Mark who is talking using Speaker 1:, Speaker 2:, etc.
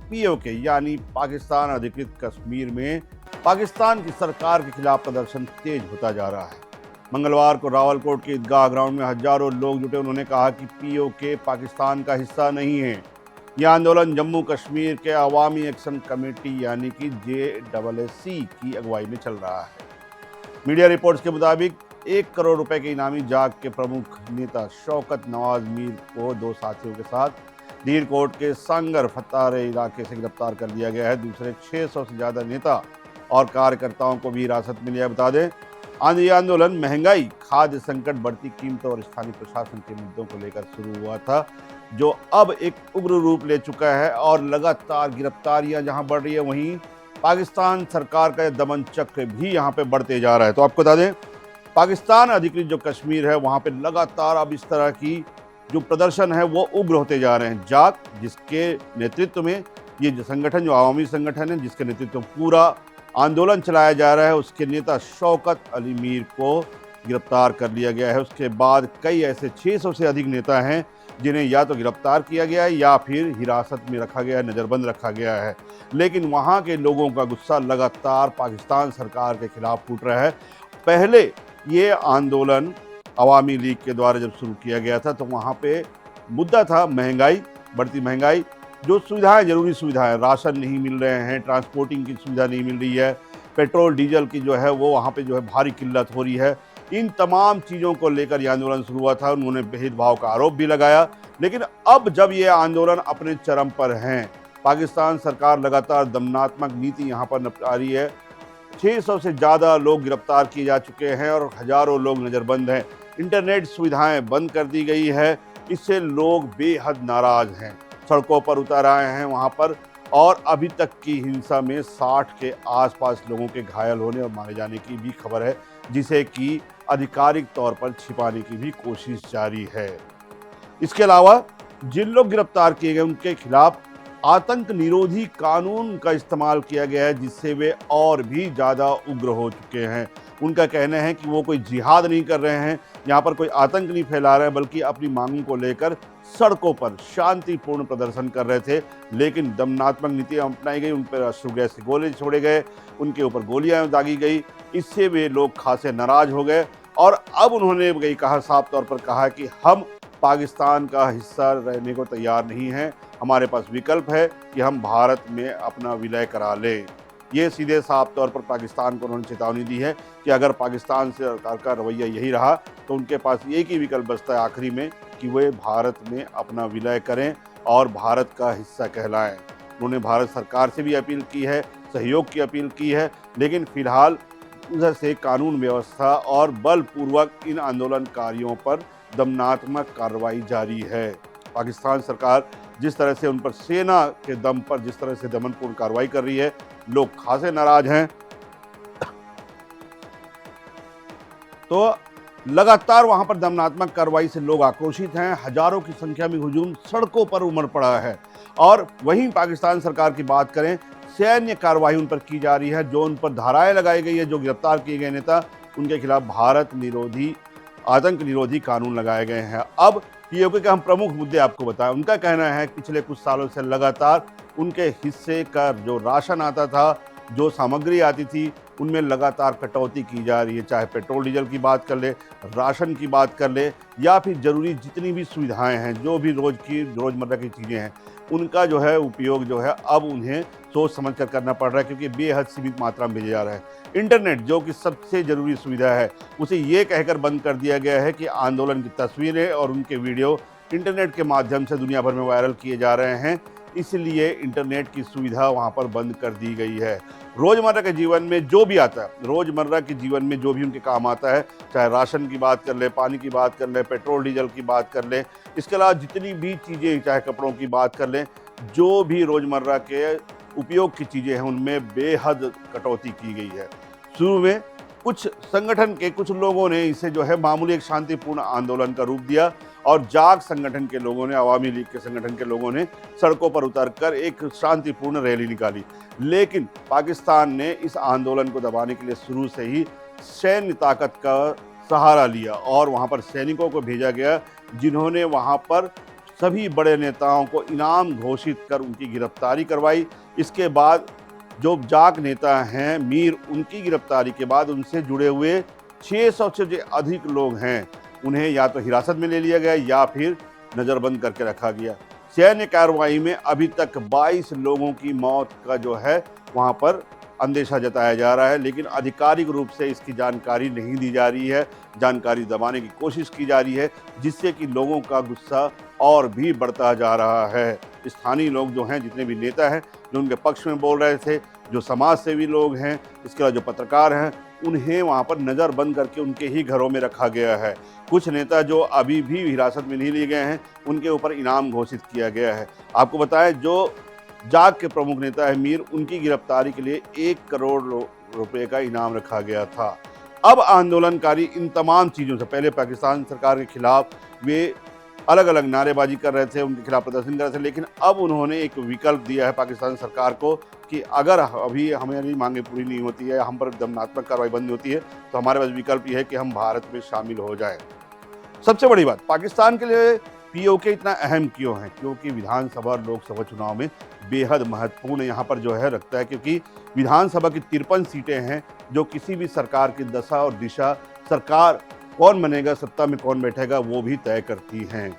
Speaker 1: PoK यानी पाकिस्तान अधिकृत कश्मीर में पाकिस्तान की सरकार के खिलाफ प्रदर्शन तेज होता जा रहा है। मंगलवार को रावलकोट के ईदगाह ग्राउंड में हजारों लोग जुटे। उन्होंने कहा कि पीओके पाकिस्तान का हिस्सा नहीं है। यह आंदोलन जम्मू कश्मीर के अवामी एक्शन कमेटी यानी कि JAAC की अगुवाई में चल रहा है। मीडिया रिपोर्ट्स के मुताबिक 1 करोड़ रुपए के इनामी जाग के प्रमुख नेता शौकत नवाज मीर को 2 साथियों के साथ दीरकोट के सांगर फतारे इलाके से गिरफ्तार कर लिया गया है। दूसरे 600 से ज्यादा नेता और कार्यकर्ताओं को भी हिरासत में लिया। बता दें, ये आंदोलन महंगाई, खाद्य संकट, बढ़ती कीमतों और स्थानीय प्रशासन के मुद्दों को लेकर शुरू हुआ था, जो अब एक उग्र रूप ले चुका है और लगातार गिरफ्तारियां जहां बढ़ रही है, वहीं पाकिस्तान सरकार का दमन चक्र भी यहां पे बढ़ते जा रहा है। तो आपको बता दें, पाकिस्तान अधिकृत जो कश्मीर है वहां पे लगातार अब इस तरह की जो प्रदर्शन है वो उग्र होते जा रहे हैं। जाग, जिसके नेतृत्व में ये जो संगठन, जो अवामी संगठन है, जिसके नेतृत्व में पूरा आंदोलन चलाया जा रहा है, उसके नेता शौकत अली मीर को गिरफ्तार कर लिया गया है। उसके बाद कई ऐसे 600 से अधिक नेता हैं जिन्हें या तो गिरफ्तार किया गया है या फिर हिरासत में रखा गया है, नज़रबंद रखा गया है। लेकिन वहाँ के लोगों का गुस्सा लगातार पाकिस्तान सरकार के खिलाफ फूट रहा है। पहले ये आंदोलन अवामी लीग के द्वारा जब शुरू किया गया था तो वहाँ पे मुद्दा था महंगाई, बढ़ती महंगाई, जो सुविधाएं, जरूरी सुविधाएं, राशन नहीं मिल रहे हैं, ट्रांसपोर्टिंग की सुविधा नहीं मिल रही है, पेट्रोल डीजल की जो है वो वहाँ पे जो है भारी किल्लत हो रही है। इन तमाम चीज़ों को लेकर यह आंदोलन शुरू हुआ था। उन्होंने भेदभाव का आरोप भी लगाया। लेकिन अब जब ये आंदोलन अपने चरम पर हैं, पाकिस्तान सरकार लगातार दमनात्मक नीति यहाँ पर अपना रही है। 600 से ज़्यादा लोग गिरफ्तार किए जा चुके हैं और हजारों लोग नज़रबंद हैं। इंटरनेट सुविधाएं बंद कर दी गई है। इससे लोग बेहद नाराज हैं, सड़कों पर उतर आए हैं वहाँ पर। और अभी तक की हिंसा में 60 के आसपास लोगों के घायल होने और मारे जाने की भी खबर है, जिसे कि आधिकारिक तौर पर छिपाने की भी कोशिश जारी है। इसके अलावा जिन लोग गिरफ्तार किए गए उनके खिलाफ आतंक निरोधी कानून का इस्तेमाल किया गया है, जिससे वे और भी ज़्यादा उग्र हो चुके हैं। उनका कहना है कि वो कोई जिहाद नहीं कर रहे हैं, यहाँ पर कोई आतंक नहीं फैला रहे हैं, बल्कि अपनी मांगों को लेकर सड़कों पर शांतिपूर्ण प्रदर्शन कर रहे थे। लेकिन दमनात्मक नीतियाँ अपनाई गई, उन पर अश्रु गैस के गोले छोड़े गए, उनके ऊपर गोलियां दागी गई। इससे वे लोग खासे नाराज हो गए और अब उन्होंने कहा, साफ तौर पर कहा कि हम पाकिस्तान का हिस्सा रहने को तैयार नहीं हैं। हमारे पास विकल्प है कि हम भारत में अपना विलय करा लें। ये सीधे साफ तौर पर पाकिस्तान को उन्होंने चेतावनी दी है कि अगर पाकिस्तान से सरकार का रवैया यही रहा तो उनके पास एक ही विकल्प बचता है आखिरी में, कि वे भारत में अपना विलय करें और भारत का हिस्सा कहलाएं। उन्होंने भारत सरकार से भी अपील की है, सहयोग की अपील की है। लेकिन फिलहाल उधर से कानून व्यवस्था और बलपूर्वक इन आंदोलनकारियों पर दमनात्मक कार्रवाई जारी है। पाकिस्तान सरकार जिस तरह से उन पर सेना के दम पर जिस तरह से दमनपूर्ण कार्रवाई कर रही है, लोग खासे नाराज हैं। तो लगातार वहां पर दमनात्मक कार्रवाई से लोग आक्रोशित हैं। हजारों की संख्या में हुजूम सड़कों पर उमड़ पड़ा है। और वहीं पाकिस्तान सरकार की बात करें, सैन्य कार्रवाई उन पर की जा रही है। जो उन पर धाराएं लगाई गई है, जो गिरफ्तार किए गए नेता, उनके खिलाफ भारत निरोधी, आतंक निरोधी कानून लगाए गए हैं। अब पीओके के हम प्रमुख मुद्दे आपको बताएं। उनका कहना है कि पिछले कुछ सालों से लगातार उनके हिस्से का जो राशन आता था, जो सामग्री आती थी, उनमें लगातार कटौती की जा रही है। चाहे पेट्रोल डीजल की बात कर ले, राशन की बात कर ले, या फिर ज़रूरी जितनी भी सुविधाएं हैं, जो भी रोज़मर्रा की चीज़ें हैं, उनका जो है उपयोग जो है अब उन्हें सोच समझ कर करना पड़ रहा है, क्योंकि बेहद सीमित मात्रा में भेजा जा रहा है। इंटरनेट, जो कि सबसे ज़रूरी सुविधा है, उसे ये कहकर बंद कर दिया गया है कि आंदोलन की तस्वीरें और उनके वीडियो इंटरनेट के माध्यम से दुनिया भर में वायरल किए जा रहे हैं। इसलिए इंटरनेट की सुविधा वहाँ पर बंद कर दी गई है। रोज़मर्रा के जीवन में जो भी आता है, रोज़मर्रा के जीवन में जो भी उनके काम आता है, चाहे राशन की बात कर ले, पानी की बात कर ले, पेट्रोल डीजल की बात कर ले, इसके अलावा जितनी भी चीज़ें, चाहे कपड़ों की बात कर लें, जो भी रोज़मर्रा के उपयोग की चीज़ें हैं, उनमें बेहद कटौती की गई है। शुरू में कुछ संगठन के कुछ लोगों ने इसे जो है मामूली एक शांतिपूर्ण आंदोलन का रूप दिया और जाग संगठन के लोगों ने, अवामी लीग के संगठन के लोगों ने सड़कों पर उतरकर एक शांतिपूर्ण रैली निकाली। लेकिन पाकिस्तान ने इस आंदोलन को दबाने के लिए शुरू से ही सैन्य ताकत का सहारा लिया और वहां पर सैनिकों को भेजा गया, जिन्होंने वहां पर सभी बड़े नेताओं को इनाम घोषित कर उनकी गिरफ्तारी करवाई। इसके बाद जो जाक नेता हैं मीर, उनकी गिरफ्तारी के बाद उनसे जुड़े हुए 600 से अधिक लोग हैं, उन्हें या तो हिरासत में ले लिया गया या फिर नज़रबंद करके रखा गया। सैन्य कार्रवाई में अभी तक 22 लोगों की मौत का जो है वहाँ पर अंदेशा जताया जा रहा है, लेकिन आधिकारिक रूप से इसकी जानकारी नहीं दी जा रही है। जानकारी दबाने की कोशिश की जा रही है, जिससे कि लोगों का गुस्सा और भी बढ़ता जा रहा है। स्थानीय लोग जो हैं, जितने भी नेता हैं जो उनके पक्ष में बोल रहे थे, जो समाज सेवी लोग हैं, इसके अलावा जो पत्रकार हैं, उन्हें वहाँ पर नज़रबंद करके उनके ही घरों में रखा गया है। कुछ नेता जो अभी भी हिरासत में नहीं लिए गए हैं, उनके ऊपर इनाम घोषित किया गया है। आपको बताएं, जो जाक के प्रमुख नेता है मीर, उनकी गिरफ्तारी के लिए 1 करोड़ रुपए का इनाम रखा गया था। अब आंदोलनकारी इन तमाम चीज़ों से पहले पाकिस्तान सरकार के खिलाफ वे अलग अलग नारेबाजी कर रहे थे, उनके खिलाफ प्रदर्शन कर रहे थे, लेकिन अब उन्होंने एक विकल्प दिया है पाकिस्तान सरकार को कि अगर अभी हमारी मांगें पूरी नहीं होती है, हम पर दमनात्मक कार्रवाई बंद होती है, तो हमारे पास विकल्प ये है कि हम भारत में शामिल हो जाएं। सबसे बड़ी बात, पाकिस्तान के लिए पीओके इतना अहम क्यों है? क्योंकि विधानसभा और लोकसभा चुनाव में बेहद महत्वपूर्ण यहाँ पर जो है रखता है, क्योंकि विधानसभा की 53 सीटें हैं जो किसी भी सरकार की दशा और दिशा, सरकार कौन बनेगा, सत्ता में कौन बैठेगा, वो भी तय करती हैं।